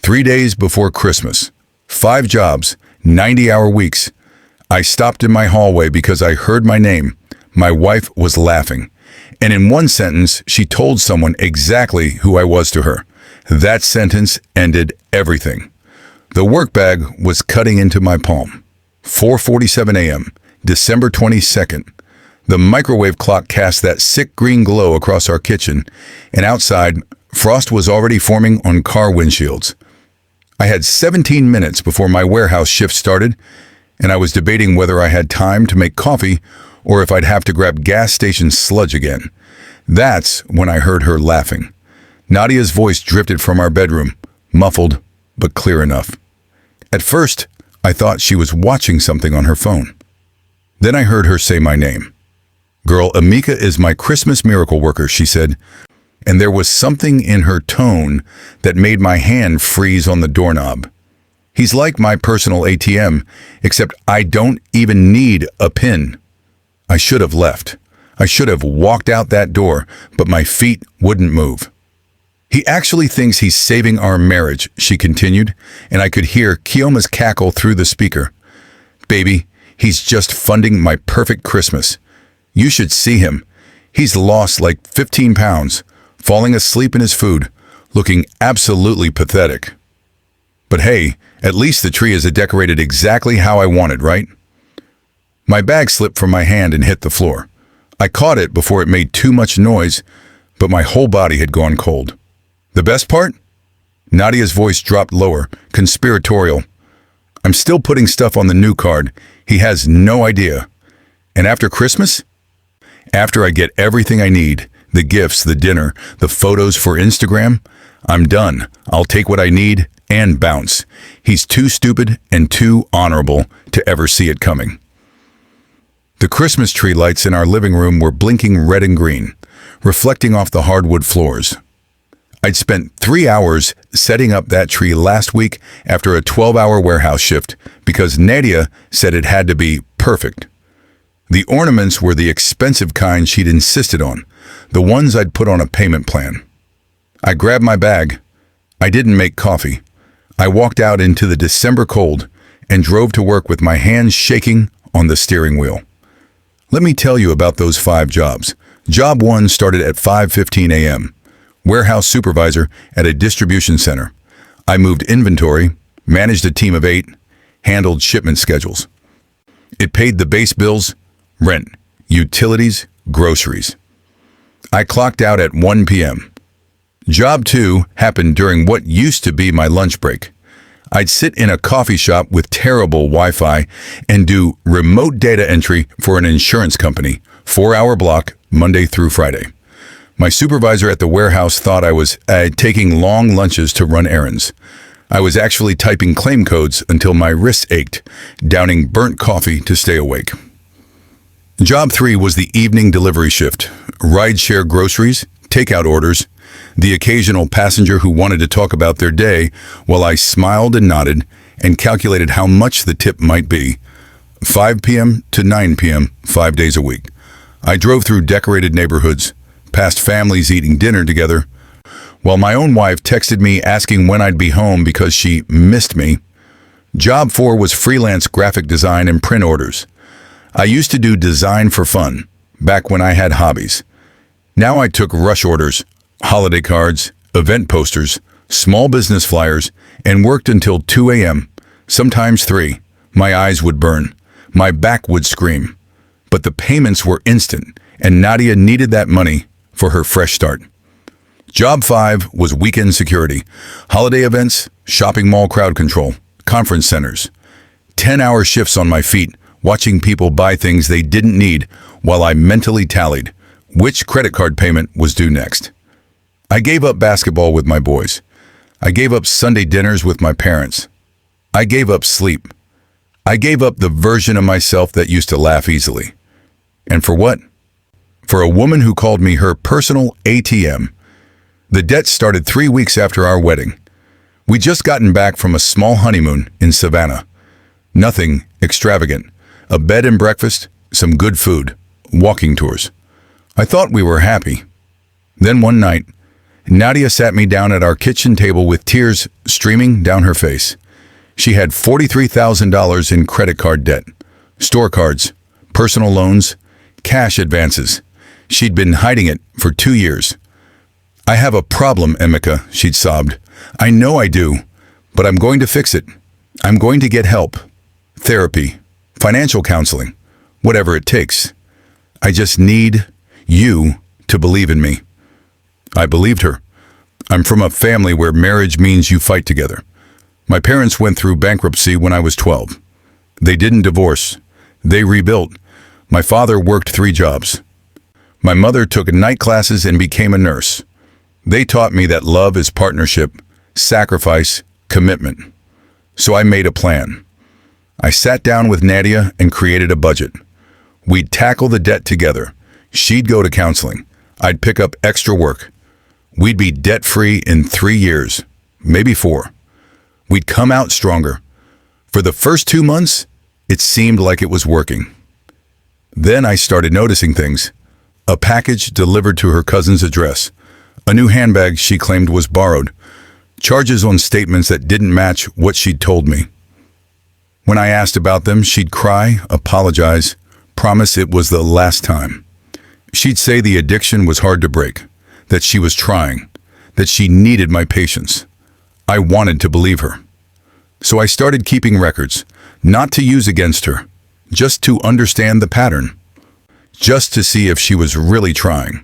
3 days before Christmas. 5 jobs, 90-hour weeks. I stopped in my hallway because I heard my name. My wife was laughing. And in one sentence, she told someone exactly who I was to her. That sentence ended everything. The work bag was cutting into my palm. 4:47 a.m., December 22nd. The microwave clock cast that sick green glow across our kitchen, and outside, frost was already forming on car windshields. I had 17 minutes before my warehouse shift started, and I was debating whether I had time to make coffee or if I'd have to grab gas station sludge again. That's when I heard her laughing. Nadia's voice drifted from our bedroom, muffled but clear enough. At first, I thought she was watching something on her phone. Then I heard her say my name. "Girl, Amika is my Christmas miracle worker," she said, and there was something in her tone that made my hand freeze on the doorknob. He's like my personal ATM, except I don't even need a PIN. I should have left. I should have walked out that door, but my feet wouldn't move. "He actually thinks he's saving our marriage," she continued, and I could hear Kioma's cackle through the speaker. "Baby, he's just funding my perfect Christmas. You should see him. He's lost like 15 pounds, falling asleep in his food, looking absolutely pathetic. But hey, at least the tree is decorated exactly how I wanted, right?" My bag slipped from my hand and hit the floor. I caught it before it made too much noise, but my whole body had gone cold. "The best part?" Nadia's voice dropped lower, conspiratorial. "I'm still putting stuff on the new card. He has no idea. And after Christmas? After I get everything I need, the gifts, the dinner, the photos for Instagram, I'm done. I'll take what I need and bounce. He's too stupid and too honorable to ever see it coming." The Christmas tree lights in our living room were blinking red and green, reflecting off the hardwood floors. I'd spent 3 hours setting up that tree last week after a 12-hour warehouse shift because Nadia said it had to be perfect. The ornaments were the expensive kind she'd insisted on, the ones I'd put on a payment plan. I grabbed my bag. I didn't make coffee. I walked out into the December cold and drove to work with my hands shaking on the steering wheel. Let me tell you about those 5 jobs. Job 1 started at 5:15 a.m. Warehouse supervisor at a distribution center. I moved inventory, managed a team of 8, handled shipment schedules. It paid the base bills, rent, utilities, groceries. I clocked out at 1 p.m. Job 2 happened during what used to be my lunch break. I'd sit in a coffee shop with terrible Wi-Fi and do remote data entry for an insurance company, 4-hour block, Monday through Friday. My supervisor at the warehouse thought I was taking long lunches to run errands. I was actually typing claim codes until my wrists ached, downing burnt coffee to stay awake. Job 3 was the evening delivery shift. Rideshare groceries, takeout orders, the occasional passenger who wanted to talk about their day while I smiled and nodded and calculated how much the tip might be. 5 p.m. to 9 p.m., 5 days a week. I drove through decorated neighborhoods, past families eating dinner together, while my own wife texted me asking when I'd be home because she missed me. Job 4 was freelance graphic design and print orders. I used to do design for fun, back when I had hobbies. Now I took rush orders, holiday cards, event posters, small business flyers, and worked until 2 a.m., sometimes 3. My eyes would burn. My back would scream. But the payments were instant, and Nadia needed that money for her fresh start. Job 5 was weekend security, holiday events, shopping mall crowd control, conference centers. 10-hour shifts on my feet, watching people buy things they didn't need while I mentally tallied which credit card payment was due next. I gave up basketball with my boys. I gave up Sunday dinners with my parents. I gave up sleep. I gave up the version of myself that used to laugh easily. And for what? For a woman who called me her personal ATM. The debt started 3 weeks after our wedding. We'd just gotten back from a small honeymoon in Savannah. Nothing extravagant. A bed and breakfast, some good food, walking tours. I thought we were happy. Then one night, Nadia sat me down at our kitchen table with tears streaming down her face. She had $43,000 in credit card debt, store cards, personal loans, cash advances. She'd been hiding it for 2 years. "I have a problem, Emeka," she'd sobbed. "I know I do, but I'm going to fix it. I'm going to get help. Therapy, financial counseling, whatever it takes. I just need you to believe in me." I believed her. I'm from a family where marriage means you fight together. My parents went through bankruptcy when I was 12. They didn't divorce. They rebuilt. My father worked 3 jobs. My mother took night classes and became a nurse. They taught me that love is partnership, sacrifice, commitment. So I made a plan. I sat down with Nadia and created a budget. We'd tackle the debt together. She'd go to counseling. I'd pick up extra work. We'd be debt-free in 3 years, maybe 4. We'd come out stronger. For the first 2 months, it seemed like it was working. Then I started noticing things. A package delivered to her cousin's address. A new handbag she claimed was borrowed. Charges on statements that didn't match what she'd told me. When I asked about them, she'd cry, apologize, promise it was the last time. She'd say the addiction was hard to break, that she was trying, that she needed my patience. I wanted to believe her. So I started keeping records, not to use against her, just to understand the pattern, just to see if she was really trying.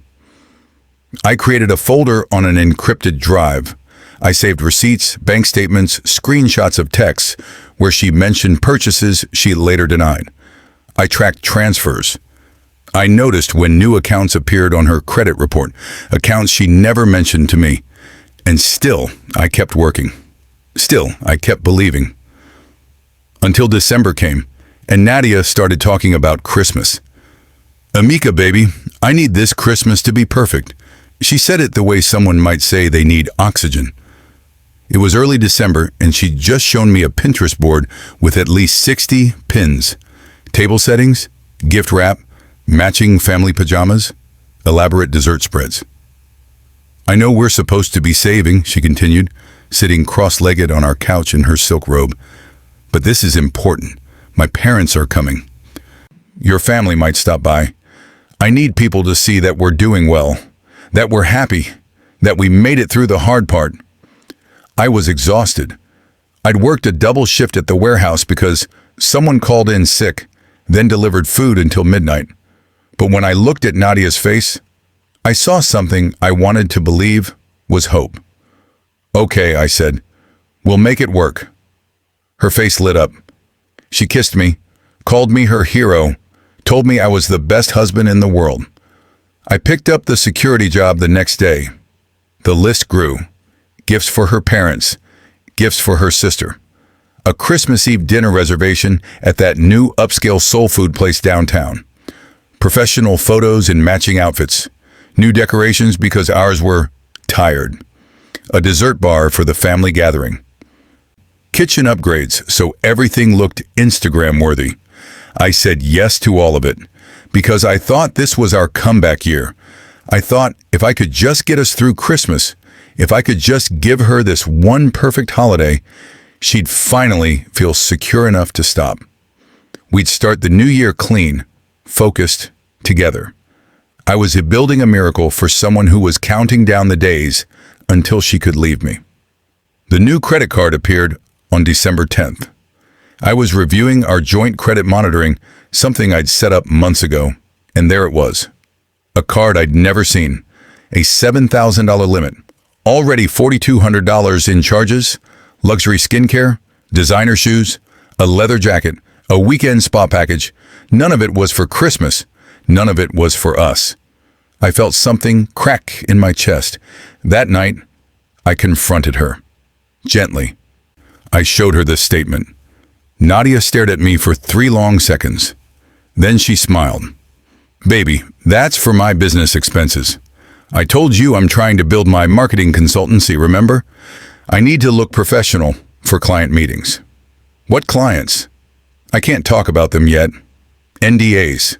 I created a folder on an encrypted drive. I saved receipts, bank statements, screenshots of texts where she mentioned purchases she later denied. I tracked transfers. I noticed when new accounts appeared on her credit report, accounts she never mentioned to me. And still, I kept working. Still, I kept believing. Until December came, and Nadia started talking about Christmas. "Emeka, baby, I need this Christmas to be perfect." She said it the way someone might say they need oxygen. It was early December, and she'd just shown me a Pinterest board with at least 60 pins. Table settings, gift wrap, matching family pajamas, elaborate dessert spreads. "I know we're supposed to be saving," she continued, sitting cross-legged on our couch in her silk robe. "But this is important. My parents are coming. Your family might stop by. I need people to see that we're doing well, that we're happy, that we made it through the hard part." I was exhausted. I'd worked a double shift at the warehouse because someone called in sick, then delivered food until midnight. But when I looked at Nadia's face, I saw something I wanted to believe was hope. "Okay," I said. "We'll make it work." Her face lit up. She kissed me, called me her hero, told me I was the best husband in the world. I picked up the security job the next day. The list grew. Gifts for her parents, gifts for her sister. A Christmas Eve dinner reservation at that new upscale soul food place downtown. Professional photos in matching outfits. New decorations because ours were tired. A dessert bar for the family gathering. Kitchen upgrades so everything looked Instagram-worthy. I said yes to all of it because I thought this was our comeback year. I thought if I could just get us through Christmas, if I could just give her this one perfect holiday, she'd finally feel secure enough to stop. We'd start the new year clean, focused, together. I was building a miracle for someone who was counting down the days until she could leave me. The new credit card appeared on December 10th. I was reviewing our joint credit monitoring, something I'd set up months ago, and there it was. A card I'd never seen, a $7,000 limit, already $4,200 in charges, luxury skincare, designer shoes, a leather jacket, a weekend spa package. None of it was for Christmas. None of it was for us. I felt something crack in my chest. That night, I confronted her. Gently. I showed her this statement. Nadia stared at me for 3 long seconds. Then she smiled. "Baby, that's for my business expenses. I told you I'm trying to build my marketing consultancy, remember? I need to look professional for client meetings." "What clients?" "I can't talk about them yet. NDAs.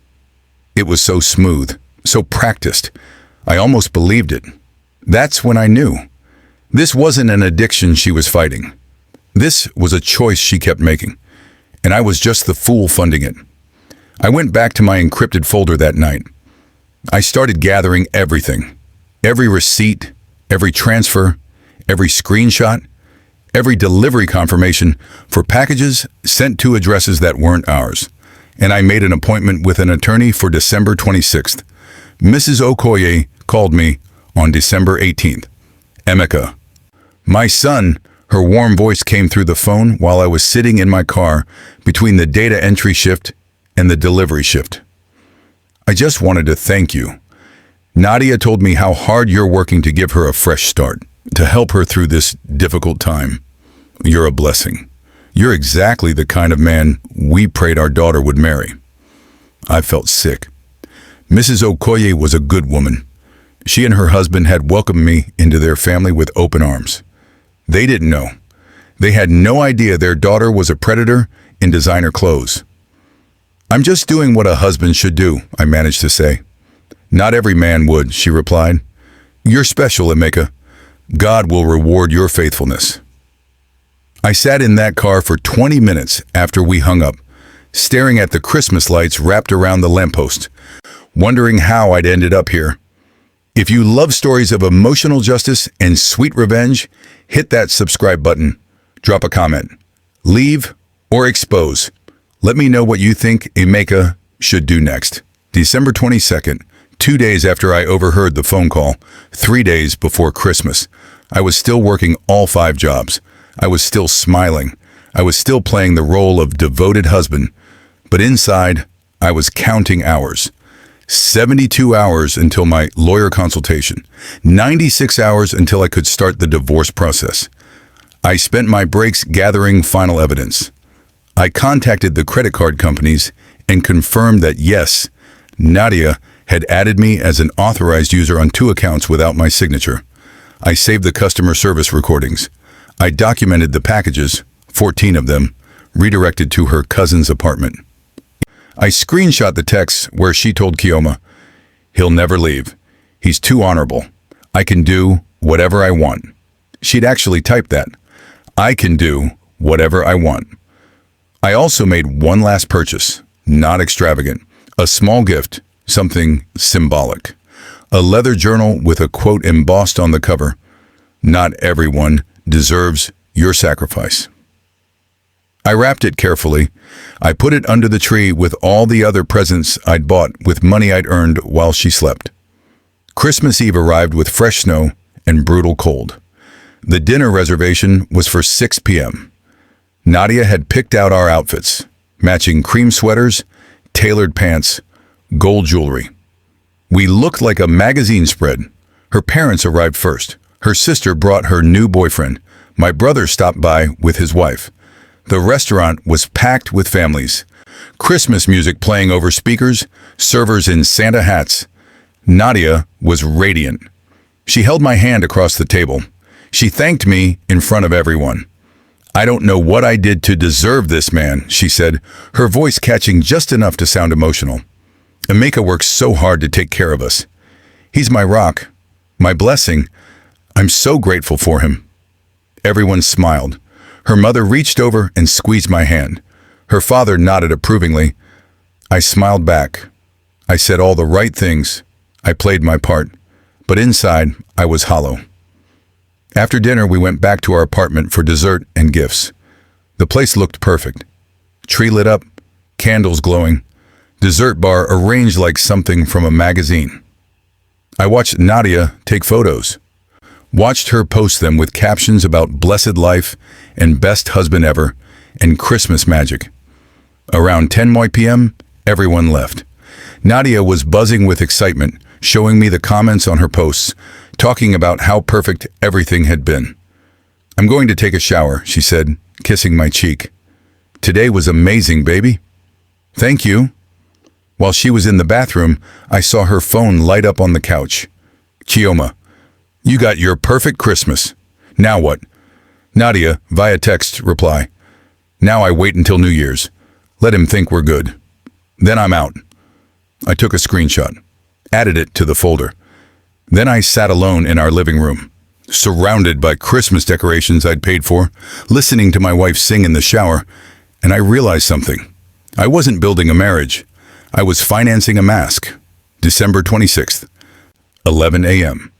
It was so smooth, so practiced. I almost believed it. That's when I knew. This wasn't an addiction she was fighting. This was a choice she kept making, and I was just the fool funding it. I went back to my encrypted folder that night. I started gathering everything. Every receipt, every transfer, every screenshot, every delivery confirmation for packages sent to addresses that weren't ours. And I made an appointment with an attorney for December 26th. Mrs. Okoye called me on December 18th. Emeka. My son, her warm voice came through the phone while I was sitting in my car between the data entry shift and the delivery shift. I just wanted to thank you. Nadia told me how hard you're working to give her a fresh start, to help her through this difficult time. You're a blessing. You're exactly the kind of man we prayed our daughter would marry. I felt sick. Mrs. Okoye was a good woman. She and her husband had welcomed me into their family with open arms. They didn't know. They had no idea their daughter was a predator in designer clothes. I'm just doing what a husband should do, I managed to say. Not every man would, she replied. You're special, Emeka. God will reward your faithfulness. I sat in that car for 20 minutes after we hung up, staring at the Christmas lights wrapped around the lamppost, wondering how I'd ended up here. If you love stories of emotional justice and sweet revenge, hit that subscribe button, drop a comment, leave or expose. Let me know what you think Emeka should do next. December 22nd, 2 days after I overheard the phone call, 3 days before Christmas. I was still working all 5 jobs. I was still smiling. I was still playing the role of devoted husband. But inside, I was counting hours. 72 hours until my lawyer consultation. 96 hours until I could start the divorce process. I spent my breaks gathering final evidence. I contacted the credit card companies and confirmed that yes, Nadia had added me as an authorized user on 2 accounts without my signature. I saved the customer service recordings. I documented the packages, 14 of them, redirected to her cousin's apartment. I screenshot the text where she told Kioma, he'll never leave. He's too honorable. I can do whatever I want. She'd actually typed that. I can do whatever I want. I also made one last purchase, not extravagant, a small gift, something symbolic. A leather journal with a quote embossed on the cover. Not everyone deserves your sacrifice. I wrapped it carefully. I put it under the tree with all the other presents I'd bought with money I'd earned while she slept. Christmas Eve arrived with fresh snow and brutal cold. The dinner reservation was for 6 p.m. Nadia had picked out our outfits, matching cream sweaters, tailored pants, gold jewelry. We looked like a magazine spread. Her parents arrived first. Her sister brought her new boyfriend. My brother stopped by with his wife. The restaurant was packed with families. Christmas music playing over speakers, servers in Santa hats. Nadia was radiant. She held my hand across the table. She thanked me in front of everyone. I don't know what I did to deserve this man, she said, her voice catching just enough to sound emotional. Emeka works so hard to take care of us. He's my rock, my blessing. I'm so grateful for him. Everyone smiled. Her mother reached over and squeezed my hand. Her father nodded approvingly. I smiled back. I said all the right things. I played my part. But inside, I was hollow. After dinner, we went back to our apartment for dessert and gifts. The place looked perfect. Tree lit up, candles glowing, dessert bar arranged like something from a magazine. I watched Nadia take photos. Watched her post them with captions about blessed life and best husband ever and Christmas magic. Around 10 p.m., everyone left. Nadia was buzzing with excitement, showing me the comments on her posts, talking about how perfect everything had been. I'm going to take a shower, she said, kissing my cheek. Today was amazing, baby. Thank you. While she was in the bathroom, I saw her phone light up on the couch. Kioma, you got your perfect Christmas. Now what? Nadia, via text, reply. Now I wait until New Year's. Let him think we're good. Then I'm out. I took a screenshot, added it to the folder. Then I sat alone in our living room, surrounded by Christmas decorations I'd paid for, listening to my wife sing in the shower, and I realized something. I wasn't building a marriage. I was financing a mask. December 26th, 11 a.m.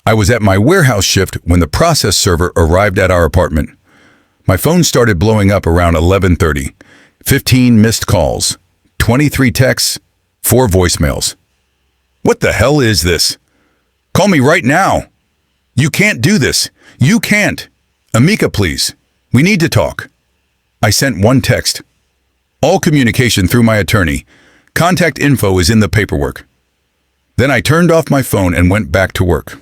I was at my warehouse shift when the process server arrived at our apartment. My phone started blowing up around 11:30. 15 missed calls, 23 texts, 4 voicemails. What the hell is this? Call me right now. You can't do this. You can't. Amika, please. We need to talk. I sent one text. All communication through my attorney. Contact info is in the paperwork. Then I turned off my phone and went back to work.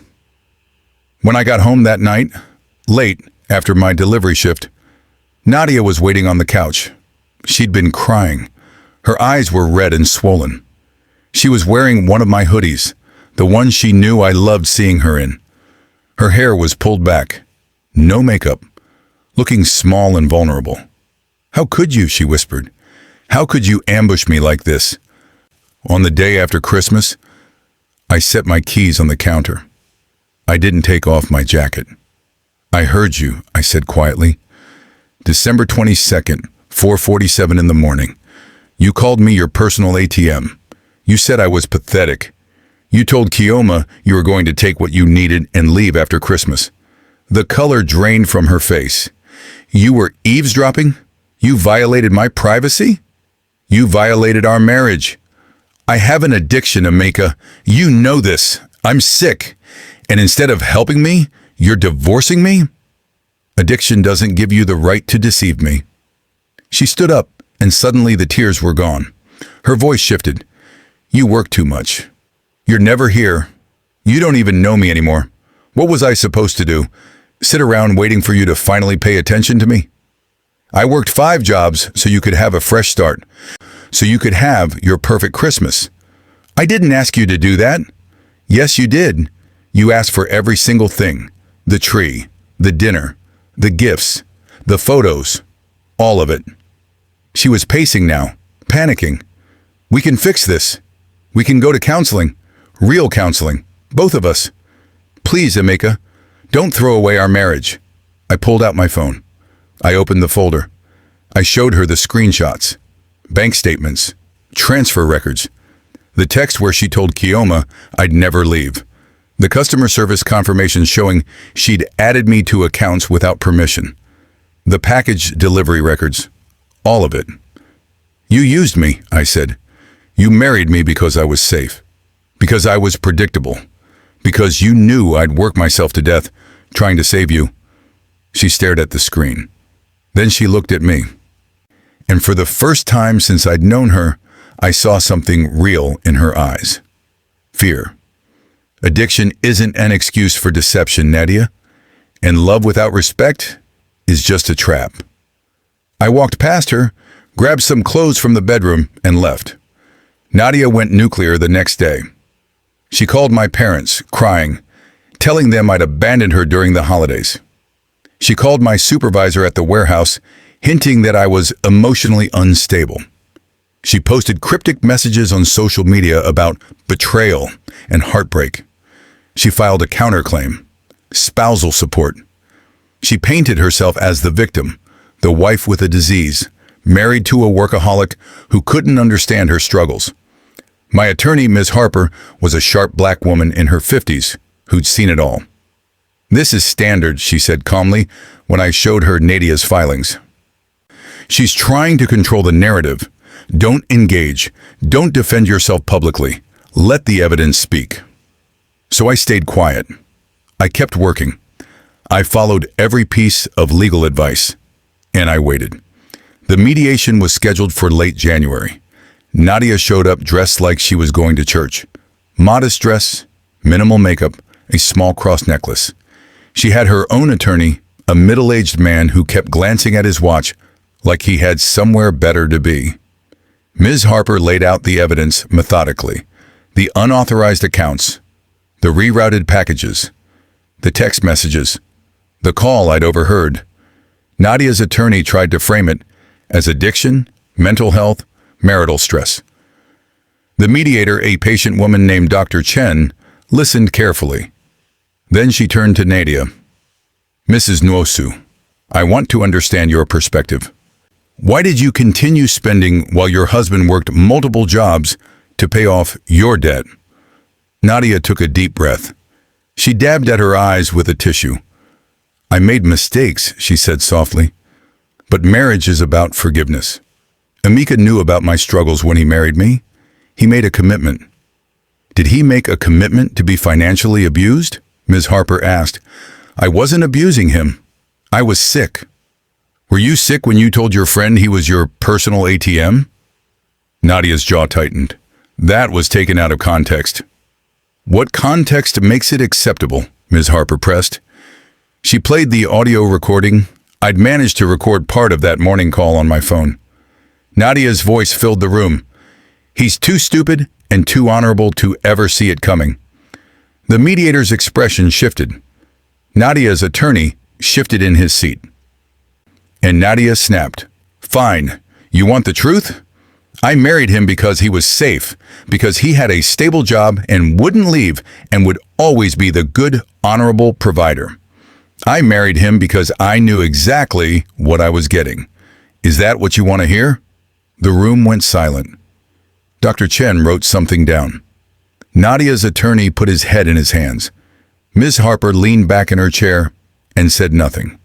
When I got home that night, late after my delivery shift, Nadia was waiting on the couch. She'd been crying. Her eyes were red and swollen. She was wearing one of my hoodies, the one she knew I loved seeing her in. Her hair was pulled back, no makeup, looking small and vulnerable. How could you, she whispered. How could you ambush me like this? On the day after Christmas, I set my keys on the counter. I didn't take off my jacket. I heard you, I said quietly. December 22nd, 4:47 in the morning. You called me your personal ATM. You said I was pathetic. You told Kioma you were going to take what you needed and leave after Christmas. The color drained from her face. You were eavesdropping? You violated my privacy? You violated our marriage. I have an addiction, Amika. You know this. I'm sick. And instead of helping me, you're divorcing me? Addiction doesn't give you the right to deceive me. She stood up, and suddenly the tears were gone. Her voice shifted. You work too much. You're never here. You don't even know me anymore. What was I supposed to do? Sit around waiting for you to finally pay attention to me? I worked 5 jobs so you could have a fresh start, so you could have your perfect Christmas. I didn't ask you to do that. Yes, you did. You asked for every single thing. The tree, the dinner, the gifts, the photos, all of it. She was pacing now, panicking. We can fix this. We can go to counseling. Real counseling. Both of us. Please, Amika, don't throw away our marriage. I pulled out my phone. I opened the folder. I showed her the screenshots, bank statements, transfer records, the text where she told Kioma I'd never leave, the customer service confirmation showing she'd added me to accounts without permission, the package delivery records, all of it. You used me, I said. You married me because I was safe, because I was predictable, because you knew I'd work myself to death trying to save you. She stared at the screen. Then she looked at me. And for the first time since I'd known her, I saw something real in her eyes. Fear. Addiction isn't an excuse for deception, Nadia. And love without respect is just a trap. I walked past her, grabbed some clothes from the bedroom, and left. Nadia went nuclear the next day. She called my parents, crying, telling them I'd abandoned her during the holidays. She called my supervisor at the warehouse, hinting that I was emotionally unstable. She posted cryptic messages on social media about betrayal and heartbreak. She filed a counterclaim, spousal support. She painted herself as the victim, the wife with a disease, married to a workaholic who couldn't understand her struggles. My attorney, Ms. Harper, was a sharp black woman in her 50s who'd seen it all. This is standard, she said calmly when I showed her Nadia's filings. She's trying to control the narrative. Don't engage. Don't defend yourself publicly. Let the evidence speak. So I stayed quiet. I kept working. I followed every piece of legal advice. And I waited. The mediation was scheduled for late January. Nadia showed up dressed like she was going to church. Modest dress, minimal makeup, a small cross necklace. She had her own attorney, a middle-aged man who kept glancing at his watch like he had somewhere better to be. Ms. Harper laid out the evidence methodically. The unauthorized accounts, the rerouted packages, the text messages, the call I'd overheard. Nadia's attorney tried to frame it as addiction, mental health, marital stress. The mediator, a patient woman named Dr. Chen, listened carefully. Then she turned to Nadia. Mrs. Nwosu, I want to understand your perspective. Why did you continue spending while your husband worked multiple jobs to pay off your debt? Nadia took a deep breath. She dabbed at her eyes with a tissue. I made mistakes, she said softly. But marriage is about forgiveness. Amika knew about my struggles when he married me. He made a commitment. Did he make a commitment to be financially abused? Ms. Harper asked. I wasn't abusing him. I was sick. Were you sick when you told your friend he was your personal ATM? Nadia's jaw tightened. That was taken out of context. What context makes it acceptable? Ms. Harper pressed. She played the audio recording. I'd managed to record part of that morning call on my phone. Nadia's voice filled the room. He's too stupid and too honorable to ever see it coming. The mediator's expression shifted. Nadia's attorney shifted in his seat. And Nadia snapped. Fine. You want the truth? I married him because he was safe, because he had a stable job and wouldn't leave and would always be the good, honorable provider. I married him because I knew exactly what I was getting. Is that what you want to hear? The room went silent. Dr. Chen wrote something down. Nadia's attorney put his head in his hands. Ms. Harper leaned back in her chair and said nothing,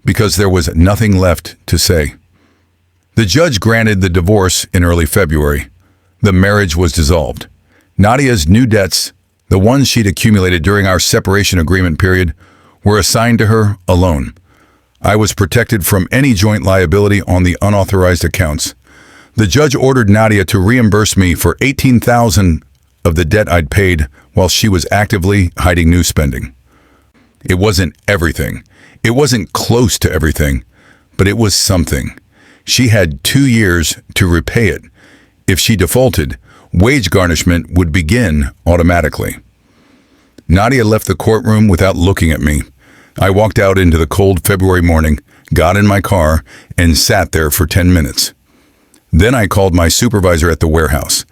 because there was nothing left to say. The judge granted the divorce in early February. The marriage was dissolved. Nadia's new debts, the ones she'd accumulated during our separation agreement period, were assigned to her alone. I was protected from any joint liability on the unauthorized accounts. The judge ordered Nadia to reimburse me for $18,000 of the debt I'd paid while she was actively hiding new spending. It wasn't everything. It wasn't close to everything, but it was something. She had 2 years to repay it. If she defaulted, wage garnishment would begin automatically. Nadia left the courtroom without looking at me. I walked out into the cold February morning, got in my car, and sat there for 10 minutes. Then I called my supervisor at the warehouse.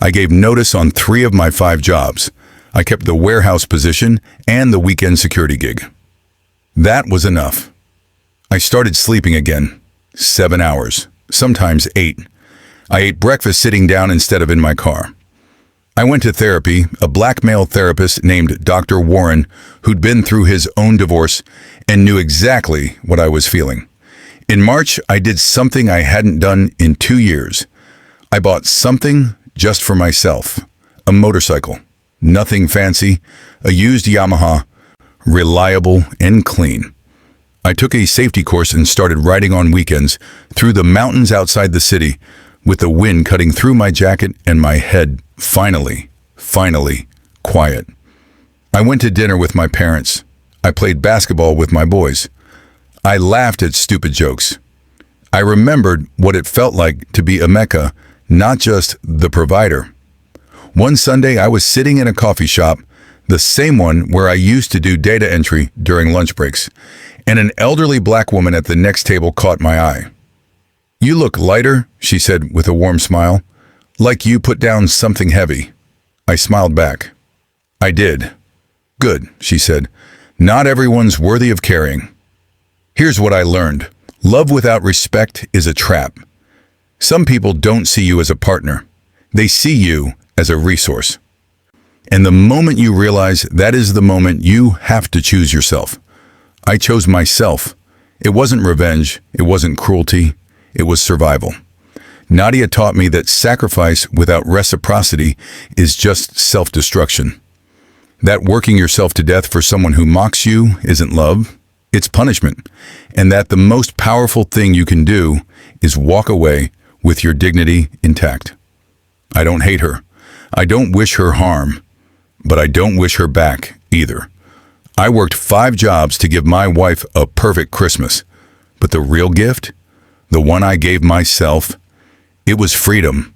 I gave notice on 3 of my 5 jobs. I kept the warehouse position and the weekend security gig. That was enough. I started sleeping again. 7 hours, sometimes 8. I ate breakfast sitting down instead of in my car. I went to therapy, a black male therapist named Dr. Warren, who'd been through his own divorce and knew exactly what I was feeling. In March, I did something I hadn't done in 2 years. I bought something just for myself. A motorcycle. Nothing fancy. A used Yamaha. Reliable and clean. I took a safety course and started riding on weekends through the mountains outside the city, with the wind cutting through my jacket and my head finally quiet. I went to dinner with my parents. I played basketball with my boys. I laughed at stupid jokes. I remembered what it felt like to be Emeka, not just the provider. One Sunday, I was sitting in a coffee shop, the same one where I used to do data entry during lunch breaks, and an elderly black woman at the next table caught my eye. "You look lighter," she said with a warm smile, "like you put down something heavy." I smiled back. "I did." "Good," she said. "Not everyone's worthy of carrying." Here's what I learned. Love without respect is a trap. Some people don't see you as a partner. They see you as a resource. And the moment you realize that is the moment you have to choose yourself. I chose myself. It wasn't revenge. It wasn't cruelty. It was survival. Nadia taught me that sacrifice without reciprocity is just self-destruction. That working yourself to death for someone who mocks you isn't love. It's punishment. And that the most powerful thing you can do is walk away with your dignity intact. I don't hate her. I don't wish her harm. But I don't wish her back either. I worked 5 jobs to give my wife a perfect Christmas. But the real gift, the one I gave myself, it was freedom.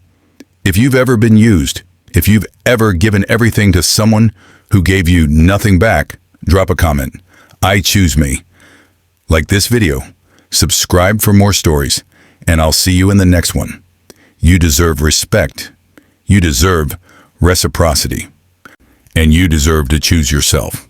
If you've ever been used, if you've ever given everything to someone who gave you nothing back, drop a comment. I choose me. Like this video, subscribe for more stories, and I'll see you in the next one. You deserve respect. You deserve reciprocity. And you deserve to choose yourself.